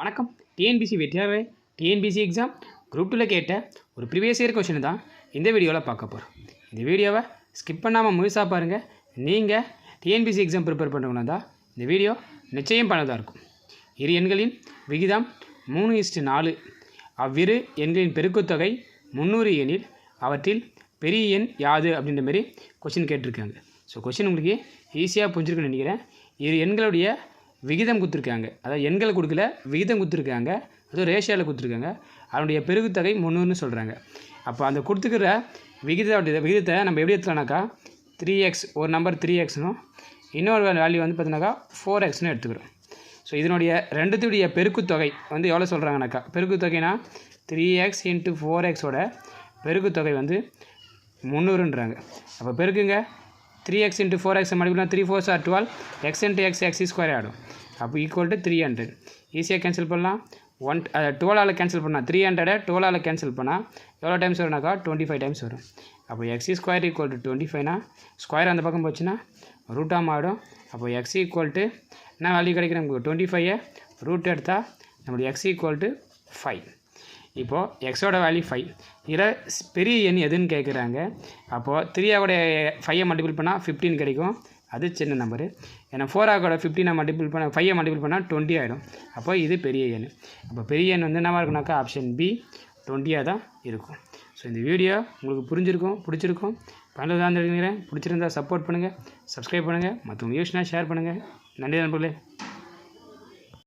வணக்கம். TNPSC வெற்றியாளர்களே, TNPSC exam group 2ல கேட்ட ஒரு ப்ரீவியஸ் இயர் கொஷின் தான் இந்த வீடியோவில் பார்க்க போகிறோம். இந்த வீடியோவை ஸ்கிப் பண்ணாமல் முழுசாக பாருங்கள். நீங்கள் டிஎன்பிசி எக்ஸாம் ப்ரிப்பேர் பண்ணுறவங்கன்னா தான் இந்த வீடியோ நிச்சயம் பண்ணதாக இருக்கும். இரு எண்களின் விகிதம் 3:4. அவ்விரு எண்களின் பெருக்குத்தொகை 300 எனில் அவற்றில் பெரிய எண் யாது அப்படின்ற மாதிரி கொஷின் கேட்டிருக்காங்க. ஸோ கொஷின் உங்களுக்கு ஈஸியாக புரிஞ்சிருக்குன்னு நினைக்கிறேன். இரு எண்களுடைய விகிதம் கொடுத்துருக்காங்க, அதாவது எண்களை கொடுக்கல, விகிதம் கொடுத்துருக்காங்க, அதுவும் ரேஷியோவில் கொடுத்துருக்காங்க. அதனுடைய பெருக்குத்தொகை 300ன்னு சொல்கிறாங்க. அப்போ அந்த கொடுத்துக்கிற விகிதத்தை நம்ம எப்படி எடுத்துக்கலாம்னாக்கா 3x, ஒரு நம்பர் 3xனும் இன்னொரு வேல்யூ வந்து பார்த்தீங்கன்னாக்கா 4xன்னு எடுத்துக்கிறோம். ஸோ இதனுடைய ரெண்டுத்துடைய பெருக்குத்தொகை வந்து எவ்வளோ சொல்கிறாங்கனாக்கா, பெருக்குத்தொகைனா 3x × 4xோட பெருக்குத்தொகை வந்து 300ன்றாங்க. அப்போ பெருக்குங்க, 3x × 4x மல்டிபிள்னா 3 4s are 12, x × x square ஆகிடும். அப்போ ஈக்குவல் டு 300. ஈஸியாக கேன்சல் பண்ணலாம். 12ஆல் கேன்சல் பண்ணால் 300 12ஆல் கேன்சல் பண்ணால் எவ்வளோ டைம்ஸ் வரும்னாக்கா 25 டைம்ஸ் வரும். அப்போ x ஸ்கொயர் ஈக்குவல் டு 25னா ஸ்கொயர் அந்த பக்கம் போச்சுன்னா ரூட்டாக ஆகிடும். அப்போ x ஈக்குவல் டு என்ன வேல்யூ கிடைக்கும் நமக்கு, 25 ரூட் எடுத்தால் நம்மளுடைய x ஈக்குவல் டு 5. இப்போது எக்ஸோட வேல்யூ 5. இதில் பெரிய எண் எதுன்னு கேட்குறாங்க. அப்போது 3ஆவோட 5ஐ மல்டிபிள் பண்ணால் 15 கிடைக்கும், அது சின்ன நம்பரு. ஏன்னா 4ஆவோட 15 மல்டிபிள் பண்ண 5ஐ மல்டிபிள் பண்ணால் 20 ஆகிடும். அப்போ இது பெரிய எண். அப்போ பெரிய எண் வந்து என்னவாக இருக்குனாக்கா ஆப்ஷன் பி 20ஆக தான் இருக்கும். ஸோ இந்த வீடியோ உங்களுக்கு பிடிச்சிருக்கும், பயனுள்ளதாக நினைக்கிறேன். பிடிச்சிருந்தால் சப்போர்ட் பண்ணுங்கள், சப்ஸ்கிரைப் பண்ணுங்கள், மற்றவங்க யூஸ்னால் ஷேர் பண்ணுங்கள். நன்றி நண்பர்களே.